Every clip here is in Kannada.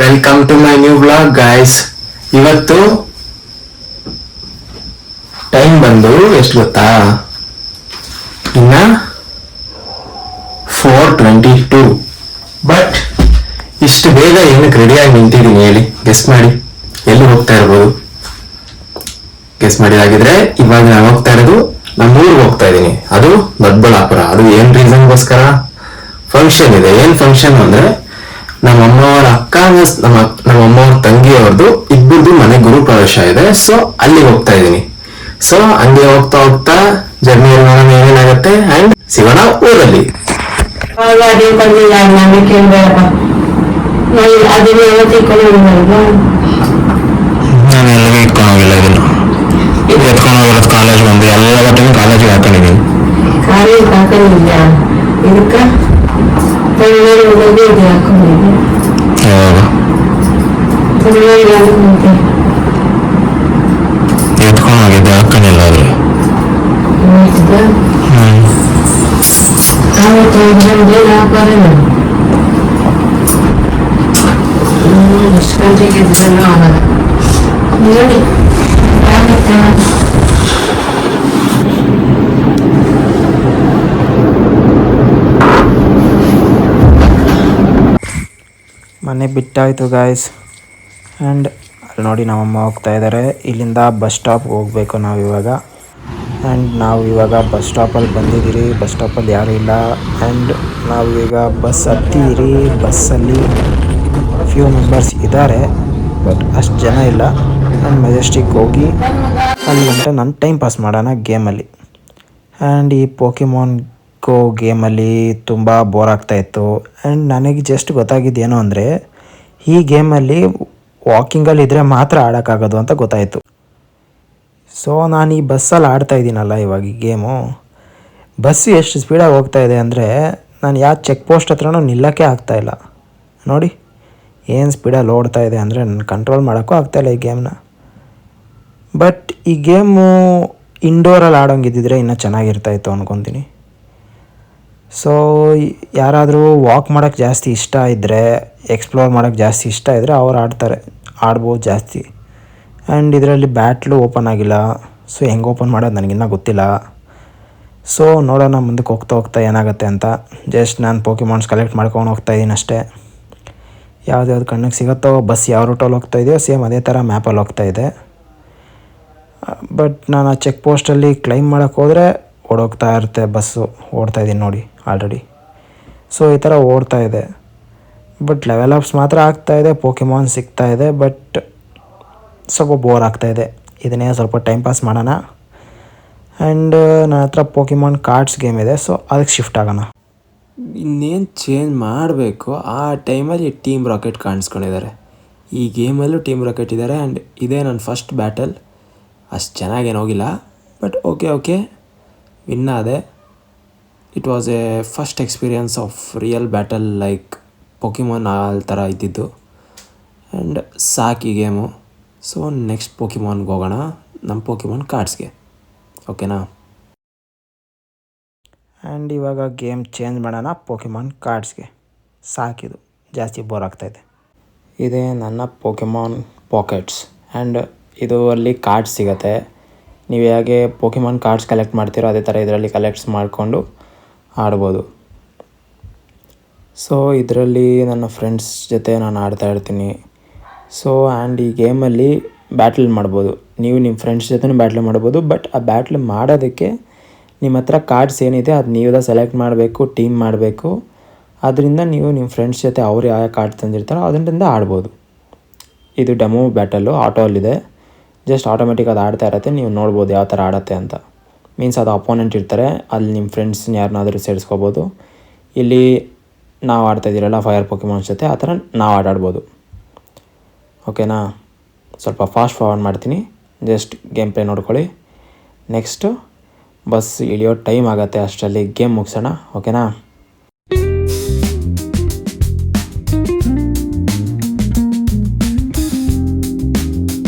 Welcome to my new blog guys. ಇವತ್ತು ಟೈಮ್ ಬಂದು ಎಷ್ಟು ಗೊತ್ತಾ? ಇನ್ನ 4:22. ಬಟ್ ಇಷ್ಟು ಬೇಗ ಏನಕ್ಕೆ ರೆಡಿಯಾಗಿ ನಿಂತಿದ್ದೀನಿ ಹೇಳಿ? ಗೆಸ್ ಮಾಡಿ, ಎಲ್ಲಿ ಹೋಗ್ತಾ ಇರ್ಬೋದು? ಗೆಸ್ ಮಾಡಿದಾಗಿದ್ರೆ ಇವಾಗ ನಾನು ಹೋಗ್ತಾ ಇರೋದು ನಮ್ಮೂರಿಗೆ ಹೋಗ್ತಾ ಇದ್ದೀನಿ. ಅದು ದೊಡ್ಡಬಳ್ಳಾಪುರ. ಅದು ಏನ್ ರೀಸನ್ಗೋಸ್ಕರ? ಫಂಕ್ಷನ್ ಇದೆ. ಏನ್ ಫಂಕ್ಷನ್ ಅಂದ್ರೆ ನಮ್ಮ ಅಮ್ಮವರ ಅಕ್ಕ ನಮ್ಮ ಅಮ್ಮವ್ರ ತಂಗಿಯವ್ರದ್ದು ಇಬ್ಬರದು ಮನೆ ಗುರು ಪ್ರವೇಶ ಇದೆ. ಸೊ ಅಲ್ಲಿಗೆ ಹೋಗ್ತಾ ಇದ್ದೀನಿ. ಸೊ ಹಂಗೆ ಹೋಗ್ತಾ ಹೋಗ್ತಾ ಜರ್ನಿಯಲ್ಲಿ ನೋಡೋಣ ಏನೇನಾಗತ್ತೆ ಅಂಡ್ ಸಿಗೋಣ ಊರಲ್ಲಿ. ನಾನು ಎಲ್ಲಿಗೆ ಇಟ್ಕೊಂಡೋಗಿಲ್ಲ. ಇದನ್ನು ಎತ್ಕೊಂಡೋಗಿರೋದು ಕಾಲೇಜ್ ಬಂದು ಎಲ್ಲ ಬಟ್ಟೆನೂ ಕಾಲೇಜಿಗೆ ಹಾಕೊಂಡಿದ್ದೀನಿ. ಕಾಲೇಜ್ ಹಾಕೊಂಡಿದ್ಯಾ? ಇದಕ್ಕೆ ಎತ್ಕೊಂಡೋಗಿದ್ದೆ ಹಾಕೊಂಡಿಲ್ಲ ಆದ್ರೆ ಎಷ್ಟು ಗಂಟೆಗೆ ಇದ್ರೂ ಆಗಲ್ಲ ನೋಡಿ. ಮನೆ ಬಿಟ್ಟಾಯಿತು ಗಾಯ್ಸ್. ಆ್ಯಂಡ್ ಅಲ್ಲಿ ನೋಡಿ ನಮ್ಮಮ್ಮ ಹೋಗ್ತಾ ಇದ್ದಾರೆ. ಇಲ್ಲಿಂದ ಬಸ್ ಸ್ಟಾಪ್ಗೆ ಹೋಗಬೇಕು ನಾವಿವಾಗ. ಆ್ಯಂಡ್ ನಾವು ಇವಾಗ ಬಸ್ ಸ್ಟಾಪಲ್ಲಿ ಬಂದಿದ್ದೀರಿ. ಬಸ್ ಸ್ಟಾಪಲ್ಲಿ ಯಾರೂ ಇಲ್ಲ. ಆ್ಯಂಡ್ ನಾವೀಗ ಬಸ್ ಹತ್ತಿದ್ದೀರಿ. ಬಸ್ಸಲ್ಲಿ ಫ್ಯೂ ಮೆಂಬರ್ಸ್ ಇದ್ದಾರೆ, ಬಟ್ ಅಷ್ಟು ಜನ ಇಲ್ಲ. ಆ್ಯಂಡ್ ಮೆಜೆಸ್ಟಿಕ್ ಹೋಗಿ ಅಲ್ಲಿ ಗಂಟ ನಾನು ಟೈಮ್ ಪಾಸ್ ಮಾಡೋಣ ಗೇಮಲ್ಲಿ. ಆ್ಯಂಡ್ ಈ ಪೋಕಿಮಾನ್ ಗೋ ಗೇಮಲ್ಲಿ ತುಂಬ ಬೋರ್ ಆಗ್ತಾಯಿತ್ತು. ಆ್ಯಂಡ್ ನನಗೆ ಜಸ್ಟ್ ಗೊತ್ತಾಗಿದ್ದೇನು ಅಂದರೆ ಈ ಗೇಮಲ್ಲಿ ವಾಕಿಂಗಲ್ಲಿ ಇದ್ದರೆ ಮಾತ್ರ ಆಡೋಕ್ಕಾಗೋದು ಅಂತ ಗೊತ್ತಾಯಿತು. ಸೊ ನಾನು ಈ ಬಸ್ಸಲ್ಲಿ ಆಡ್ತಾಯಿದ್ದೀನಲ್ಲ ಇವಾಗ ಈ ಗೇಮು. ಬಸ್ಸು ಎಷ್ಟು ಸ್ಪೀಡಾಗಿ ಹೋಗ್ತಾ ಇದೆ ಅಂದರೆ ನಾನು ಯಾವ ಚೆಕ್ ಪೋಸ್ಟ್ ಹತ್ರನೂ ನಿಲ್ಲೋಕ್ಕೆ ಆಗ್ತಾಯಿಲ್ಲ. ನೋಡಿ ಏನು ಸ್ಪೀಡಲ್ಲಿ ಓಡ್ತಾ ಇದೆ ಅಂದರೆ ನಾನು ಕಂಟ್ರೋಲ್ ಮಾಡೋಕ್ಕೂ ಆಗ್ತಾಯಿಲ್ಲ ಈ ಗೇಮ್ನ. ಬಟ್ ಈ ಗೇಮು ಇಂಡೋರಲ್ಲಿ ಆಡೋಂಗಿದ್ದಿದ್ರೆ ಇನ್ನೂ ಚೆನ್ನಾಗಿರ್ತಾಯಿತ್ತು ಅಂದ್ಕೊತೀನಿ. ಸೊ ಯಾರಾದರೂ ವಾಕ್ ಮಾಡೋಕ್ಕೆ ಜಾಸ್ತಿ ಇಷ್ಟ ಇದ್ದರೆ, ಎಕ್ಸ್ಪ್ಲೋರ್ ಮಾಡೋಕ್ಕೆ ಜಾಸ್ತಿ ಇಷ್ಟ ಇದ್ದರೆ ಅವ್ರು ಆಡ್ಬೋದು ಜಾಸ್ತಿ. ಆ್ಯಂಡ್ ಇದರಲ್ಲಿ ಬ್ಯಾಟ್ಲು ಓಪನ್ ಆಗಿಲ್ಲ. ಸೊ ಹೆಂಗೆ ಓಪನ್ ಮಾಡೋದು ನನಗಿನ್ನೂ ಗೊತ್ತಿಲ್ಲ. ಸೊ ನೋಡೋಣ ಮುಂದಕ್ಕೆ ಹೋಗ್ತಾ ಹೋಗ್ತಾ ಏನಾಗುತ್ತೆ ಅಂತ. ಜಸ್ಟ್ ನಾನು ಪೋಕಿಮಾನ್ಸ್ ಕಲೆಕ್ಟ್ ಮಾಡ್ಕೊಂಡು ಹೋಗ್ತಾಯಿದ್ದೀನಿ ಅಷ್ಟೇ. ಯಾವ್ದು ಕಣ್ಣಿಗೆ ಸಿಗುತ್ತೋ, ಬಸ್ ಯಾವ ರೂಟಲ್ಲಿ ಹೋಗ್ತಾಯಿದೆಯೋ ಸೇಮ್ ಅದೇ ಥರ ಮ್ಯಾಪಲ್ಲಿ ಹೋಗ್ತಾಯಿದೆ. ಬಟ್ ನಾನು ಆ ಚೆಕ್ ಪೋಸ್ಟಲ್ಲಿ ಕ್ಲೈಮ್ ಮಾಡೋಕ್ಕೆ ಹೋದರೆ ಓಡೋಗ್ತಾ ಇರುತ್ತೆ ಬಸ್ಸು. ಓಡ್ತಾಯಿದ್ದೀನಿ ನೋಡಿ ಆಲ್ರೆಡಿ. ಸೊ ಈ ಥರ ಓಡ್ತಾ ಇದೆ. ಬಟ್ ಲೆವೆಲ್ ಅಪ್ಸ್ ಮಾತ್ರ ಆಗ್ತಾಯಿದೆ, ಪೋಕಿಮಾನ್ ಸಿಗ್ತಾಯಿದೆ. ಬಟ್ ಸ್ವಲ್ಪ ಬೋರ್ ಆಗ್ತಾಯಿದೆ. ಇದನ್ನೇ ಸ್ವಲ್ಪ ಟೈಮ್ ಪಾಸ್ ಮಾಡೋಣ. ಆ್ಯಂಡ್ ನನ್ನ ಹತ್ರ ಪೋಕಿಮಾನ್ ಕಾರ್ಡ್ಸ್ ಗೇಮ್ ಇದೆ. ಸೊ ಅದಕ್ಕೆ ಶಿಫ್ಟ್ ಆಗೋಣ. ಇನ್ನೇನು ಚೇಂಜ್ ಮಾಡಬೇಕು ಆ ಟೈಮಲ್ಲಿ ಟೀಮ್ ರಾಕೆಟ್ ಕಾಣಿಸ್ಕೊಂಡಿದ್ದಾರೆ. ಈ ಗೇಮಲ್ಲೂ ಟೀಮ್ ರಾಕೆಟ್ ಇದ್ದಾರೆ. ಆ್ಯಂಡ್ ಇದೇ ನನ್ನ ಫಸ್ಟ್ ಬ್ಯಾಟಲ್. ಅಷ್ಟು ಚೆನ್ನಾಗೇನು ಹೋಗಿಲ್ಲ, ಬಟ್ ಓಕೆ ವಿನ್ ಆದೆ. It was a first experience of real battle like Pokemon ಆ ಥರ ಇದ್ದಿದ್ದು. ಆ್ಯಂಡ್ ಸಾಕಿ ಗೇಮು. ಸೊ ನೆಕ್ಸ್ಟ್ ಪೋಕಿಮಾನ್ಗೆ ಹೋಗೋಣ, ನಮ್ಮ ಪೋಕಿಮಾನ್ ಕಾರ್ಡ್ಸ್ಗೆ. ಓಕೆನಾ? ಆ್ಯಂಡ್ ಇವಾಗ ಗೇಮ್ ಚೇಂಜ್ ಮಾಡೋಣ ಪೋಕಿಮಾನ್ ಕಾರ್ಡ್ಸ್ಗೆ. ಸಾಕಿದು ಜಾಸ್ತಿ ಬೋರ್ ಆಗ್ತಾಯಿದೆ. ಇದೇ ನನ್ನ ಪೋಕಿಮಾನ್ ಪಾಕೆಟ್ಸ್. ಆ್ಯಂಡ್ ಇದು ಅಲ್ಲಿ ಕಾರ್ಡ್ಸ್ ಸಿಗುತ್ತೆ. ನೀವು ಹೇಗೆ ಪೋಕಿಮಾನ್ ಕಾರ್ಡ್ಸ್ ಕಲೆಕ್ಟ್ ಮಾಡ್ತೀರೋ ಅದೇ ಥರ ಇದರಲ್ಲಿ ಕಲೆಕ್ಟ್ಸ್ ಮಾಡಿಕೊಂಡು ಆಡ್ಬೋದು. ಸೊ ಇದರಲ್ಲಿ ನನ್ನ ಫ್ರೆಂಡ್ಸ್ ಜೊತೆ ನಾನು ಆಡ್ತಾ ಇರ್ತೀನಿ. ಸೊ ಆ್ಯಂಡ್ ಈ ಗೇಮಲ್ಲಿ ಬ್ಯಾಟ್ಲ್ ಮಾಡ್ಬೋದು. ನೀವು ನಿಮ್ಮ ಫ್ರೆಂಡ್ಸ್ ಜೊತೆನೂ ಬ್ಯಾಟ್ಲ್ ಮಾಡ್ಬೋದು. ಬಟ್ ಆ ಬ್ಯಾಟ್ಲ್ ಮಾಡೋದಕ್ಕೆ ನಿಮ್ಮ ಹತ್ರ ಕಾರ್ಡ್ಸ್ ಏನಿದೆ ಅದು ನೀವು ಸೆಲೆಕ್ಟ್ ಮಾಡಬೇಕು, ಟೀಮ್ ಮಾಡಬೇಕು. ಅದರಿಂದ ನೀವು ನಿಮ್ಮ ಫ್ರೆಂಡ್ಸ್ ಜೊತೆ ಅವ್ರು ಯಾವ ಕಾರ್ಡ್ ತಂದಿರ್ತಾರೋ ಅದರಿಂದ ಆಡ್ಬೋದು. ಇದು ಡೆಮೋ ಬ್ಯಾಟಲ್ಲು ಆಟೋಲ್ಲಿದೆ. ಜಸ್ಟ್ ಆಟೋಮೆಟಿಕ್ ಅದು ಆಡ್ತಾ ಇರುತ್ತೆ. ನೀವು ನೋಡ್ಬೋದು ಯಾವ ಥರ ಆಡತ್ತೆ ಅಂತ. ಮೀನ್ಸ್ ಅದು ಅಪೋನೆಂಟ್ ಇರ್ತಾರೆ, ಅಲ್ಲಿ ನಿಮ್ಮ ಫ್ರೆಂಡ್ಸ್ನ ಯಾರನ್ನಾದರೂ ಸೇರಿಸ್ಕೋಬೋದು. ಇಲ್ಲಿ ನಾವು ಆಡ್ತಾಯಿದ್ದೀರಲ್ಲ ಫೈರ್ ಪೋಕಿಮಾನ್ಸ್ ಜೊತೆ, ಆ ಥರ ನಾವು ಆಟಾಡ್ಬೋದು. ಓಕೆನಾ? ಸ್ವಲ್ಪ ಫಾಸ್ಟ್ ಫಾರ್ವರ್ಡ್ ಮಾಡ್ತೀನಿ, ಜಸ್ಟ್ ಗೇಮ್ ಪ್ಲೇ ನೋಡ್ಕೊಳ್ಳಿ. ನೆಕ್ಸ್ಟು ಬಸ್ ಇಳಿಯೋ ಟೈಮ್ ಆಗುತ್ತೆ, ಅಷ್ಟರಲ್ಲಿ ಗೇಮ್ ಮುಗಿಸೋಣ. ಓಕೆನಾ?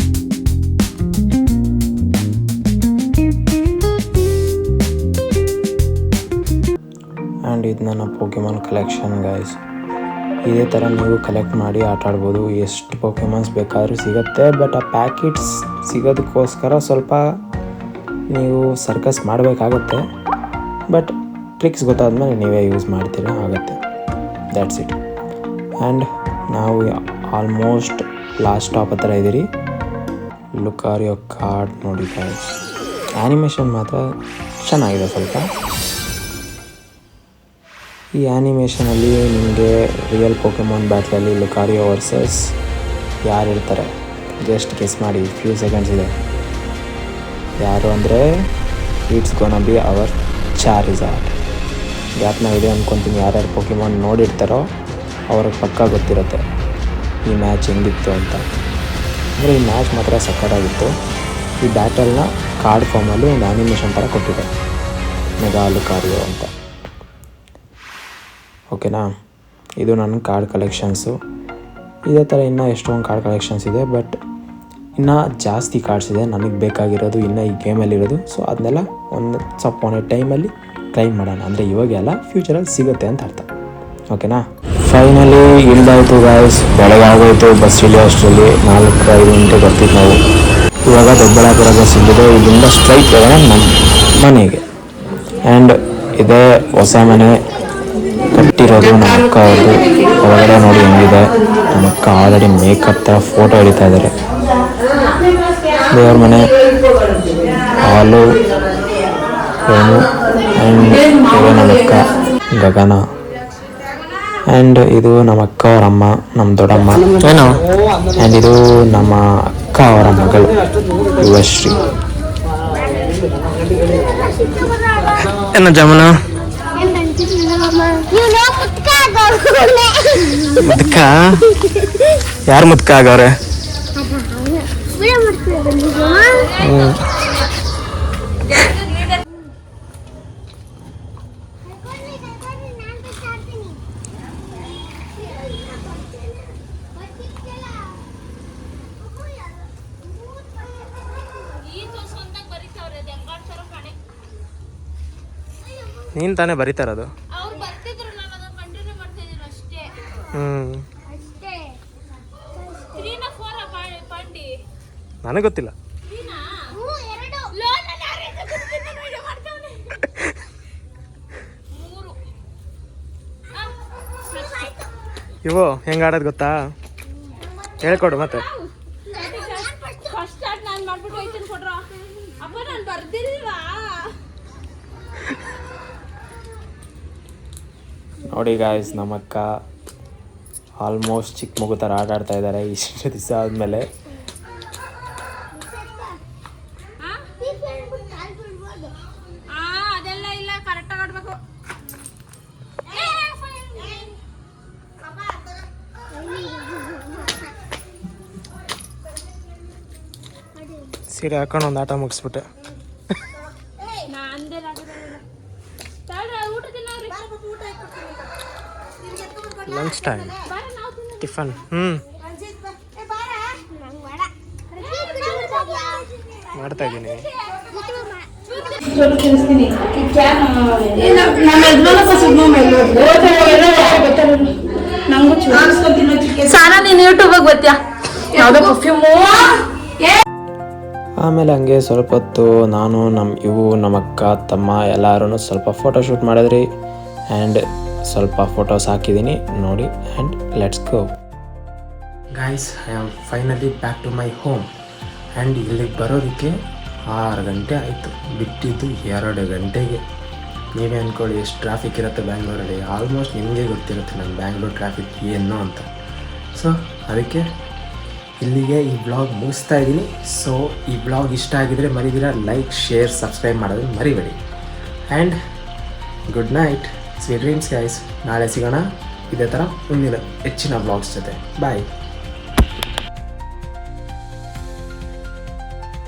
ಆ್ಯಂಡ್ ಇದು ನನ್ನ ಪೋಕಿಮಾನ್ ಕಲೆಕ್ಷನ್ ಗೈಸ್. ಇದೇ ಥರ ನೀವು ಕಲೆಕ್ಟ್ ಮಾಡಿ ಆಟ ಆಡ್ಬೋದು. ಎಷ್ಟು ಪೋಕೆಮಾನ್ಸ್ ಬೇಕಾದರೂ ಸಿಗುತ್ತೆ. ಬಟ್ ಆ ಪ್ಯಾಕೆಟ್ಸ್ ಸಿಗೋದಕ್ಕೋಸ್ಕರ ಸ್ವಲ್ಪ ನೀವು ಸರ್ಕಸ್ ಮಾಡಬೇಕಾಗತ್ತೆ. ಬಟ್ ಟ್ರಿಕ್ಸ್ ಗೊತ್ತಾದ್ಮೇಲೆ ನೀವೇ ಯೂಸ್ ಮಾಡ್ತೀರಾ ಆಗುತ್ತೆ. That's it. ಆ್ಯಂಡ್ ನಾವು ಆಲ್ಮೋಸ್ಟ್ ಲಾಸ್ಟ್ ಸ್ಟಾಪ್ ಹತ್ರ ಇದ್ದೀರಿ. ಲುಕಾರಿಯೋ ಕಾರ್ಡ್ ನೋಡಿ ಗೈಸ್, ಆ್ಯನಿಮೇಷನ್ ಮಾತ್ರ ಚೆನ್ನಾಗಿದೆ ಸ್ವಲ್ಪ. ಈ ಆ್ಯನಿಮೇಷನಲ್ಲಿ ನಿಮಗೆ ರಿಯಲ್ ಪೋಕೆಮಾನ್ ಬ್ಯಾಟ್ಲಲ್ಲಿ ಲುಕಾರಿಯೋ ವರ್ಸಸ್ ಯಾರು ಇರ್ತಾರೆ ಜಸ್ಟ್ ಗೆಸ್ ಮಾಡಿ. ಫ್ಯೂ ಸೆಕೆಂಡ್ಸ್ ಇದೆ. ಯಾರು ಅಂದರೆ ಇಟ್ಸ್ ಗೋನ ಬಿ ಅವರ್ ಚಾರಿಜಾರ್ಡ್. ಗ್ಯಾಪ್ನ ಇದೆ ಅಂದ್ಕೊತೀನಿ. ಯಾರ್ಯಾರು ಪೋಕೆಮಾನ್ ನೋಡಿರ್ತಾರೋ ಅವ್ರಿಗೆ ಪಕ್ಕ ಗೊತ್ತಿರುತ್ತೆ ಈ ಮ್ಯಾಚ್ ಹೆಂಗಿತ್ತು ಅಂತ. ಅಂದರೆ ಈ ಮ್ಯಾಚ್ ಮಾತ್ರ ಸಕ್ಕತ್ತಾಗಿತ್ತು. ಈ ಬ್ಯಾಟಲ್ನ ಕಾರ್ಡ್ ಫಾರ್ಮಲ್ಲಿ ಒಂದು ಆ್ಯನಿಮೇಷನ್ ಥರ ಕೊಟ್ಟಿದೆ, ಮೆಗಾ ಲುಕಾರಿಯೋ ಅಂತ. ಓಕೆನಾ, ಇದು ನನ್ನ ಕಾರ್ಡ್ ಕಲೆಕ್ಷನ್ಸು. ಇದೇ ಥರ ಇನ್ನೂ ಎಷ್ಟೊಂದು ಕಾರ್ಡ್ ಕಲೆಕ್ಷನ್ಸ್ ಇದೆ. ಬಟ್ ಇನ್ನೂ ಜಾಸ್ತಿ ಕಾರ್ಡ್ಸ್ ಇದೆ ನನಗೆ ಬೇಕಾಗಿರೋದು ಇನ್ನೂ ಈ ಗೇಮಲ್ಲಿರೋದು. ಸೊ ಅದನ್ನೆಲ್ಲ ಒಂದು ಟೈಮಲ್ಲಿ ಟ್ರೈ ಮಾಡೋಣ. ಅಂದರೆ ಇವಾಗ ಎಲ್ಲ ಫ್ಯೂಚರಲ್ಲಿ ಸಿಗುತ್ತೆ ಅಂತ ಅರ್ಥ. ಓಕೆನಾ, ಫೈನಲಿ ಇಲ್ದಾಯಿತು ಗಾಯ್ಸ್. ಬೆಳಗಾಗೋಯ್ತು. ಬಸ್ ಇಳಿಯೋ ಅಷ್ಟರಲ್ಲಿ 4-5 ಗಂಟೆ ಬರ್ತಿದ್ದು ನಾವು. ಇವಾಗ ದೊಡ್ಡಬಳ್ಳಾಪುರ ಬಸ್ ಇಲ್ಲಿದೆ. ಇಲ್ಲಿಂದ ಸ್ಟ್ರೈಟ್ ಹೋಗೋಣ ನಮ್ಮ ಮನೆಗೆ. ಆ್ಯಂಡ್ ಇದೇ ಹೊಸ ಮನೆ ಕಟ್ಟಿರೋದು ನಮ್ಮ ಅಕ್ಕ ಅವ್ರದ್ದು. ಹೊರಗಡೆ ನೋಡಿ ಹೆಂಗಿದೆ. ನಮ್ಮ ಅಕ್ಕ ಆಲ್ರೆಡಿ ಮೇಕಪ್ ಥರ ಫೋಟೋ ಹಿಡಿತಾ ಇದ್ದಾರೆ. ದೇವ್ರ ಮನೆ, ಹಾಲು, ರೂಮು. ಆ್ಯಂಡ್ ಇದು ನಮ್ಮ ಅಕ್ಕ ಗಗನ. ಆ್ಯಂಡ್ ಇದು ನಮ್ಮ ಅಕ್ಕ ಅವರ ಅಮ್ಮ, ನಮ್ಮ ದೊಡ್ಡಮ್ಮ ಏನೋ. ಆ್ಯಂಡ್ ಇದು ನಮ್ಮ ಅಕ್ಕ ಅವರ ಮಗಳು ಯುವಶ್ರೀ. ಏನ ಜಮನ ಮುದ್ಕ? ಯಾರು ಮುದ್ಕ ಆಗವ್ರೆ? ನೀನು ತಾನೇ ಬರೀತಾ ಇರೋದು? ನನಗೆ ಗೊತ್ತಿಲ್ಲ. ಇವು ಹೆಂಗೆ ಆಡೋದು ಗೊತ್ತಾ? ಹೇಳ್ಕೊಡು ಮತ್ತೆ. ನೋಡಿ ಗಾಯ್ಸ್, ನಮ್ಮ ಅಕ್ಕ ಆಲ್ಮೋಸ್ಟ್ ಚಿಕ್ಕ ಮಗು ಥರ ಆಟ ಆಡ್ತಾ ಇದ್ದಾರೆ ಇಷ್ಟು ದಿವಸ ಆದಮೇಲೆ. ಸೀರೆ ಹಾಕೊಂಡು ಒಂದು ಆಟ ಮುಗಿಸ್ಬಿಟ್ಟೆ. Lunch time, tiffin. ಮಾಡ್ತಾ ಇದ್ದೀನಿ. ಸಾನಾ, ನೀನು ಯೂಟ್ಯೂಬಿಗೆ ಬರ್ತೀಯಾ? ಯಾವುದೋ ಪರ್ಫ್ಯೂಮು. ಆಮೇಲೆ ಹಂಗೆ ಸ್ವಲ್ಪ ಹೊತ್ತು ನಾನು ನಮ್ಮ ಅಕ್ಕ ತಮ್ಮ ಎಲ್ಲರೂ ಸ್ವಲ್ಪ ಫೋಟೋಶೂಟ್ ಮಾಡಿದ್ರಿ. ಆ್ಯಂಡ್ ಸ್ವಲ್ಪ ಫೋಟೋಸ್ ಹಾಕಿದ್ದೀನಿ ನೋಡಿ. And let's go guys. I am finally back to my home. And ಇಲ್ಲಿಗೆ ಬರೋದಕ್ಕೆ 6 ಗಂಟೆ ಆಯಿತು. ಬಿಟ್ಟಿದ್ದು 2 ಗಂಟೆಗೆ. ನೀವೇ ಅಂದ್ಕೊಳ್ಳಿ ಎಷ್ಟು ಟ್ರಾಫಿಕ್ ಇರುತ್ತೆ ಬ್ಯಾಂಗ್ಳೂರಲ್ಲಿ. ಆಲ್ಮೋಸ್ಟ್ ನಿಮಗೆ ಗೊತ್ತಿರುತ್ತೆ ನಮ್ಮ ಬ್ಯಾಂಗ್ಳೂರ್ ಟ್ರಾಫಿಕ್ ಏನು ಅಂತ. ಸೊ ಅದಕ್ಕೆ ಇಲ್ಲಿಗೆ ಈ ಬ್ಲಾಗ್ ಮುಗಿಸ್ತಾ ಇದ್ದೀನಿ. ಸೊ ಈ ಬ್ಲಾಗ್ ಇಷ್ಟ ಆಗಿದರೆ ಮರಿದಿರ ಲೈಕ್, ಶೇರ್, ಸಬ್ಸ್ಕ್ರೈಬ್ ಮಾಡೋದನ್ನು ಮರಿಬೇಡಿ. And good night, sweet dreams guys. ನಾಳೆ ಸಿಗೋಣ ಇದೇ ಥರ ಮುಂದಿನ ಹೆಚ್ಚಿನ ಬ್ಲಾಗ್ಸ್ ಜೊತೆ. ಬಾಯ್.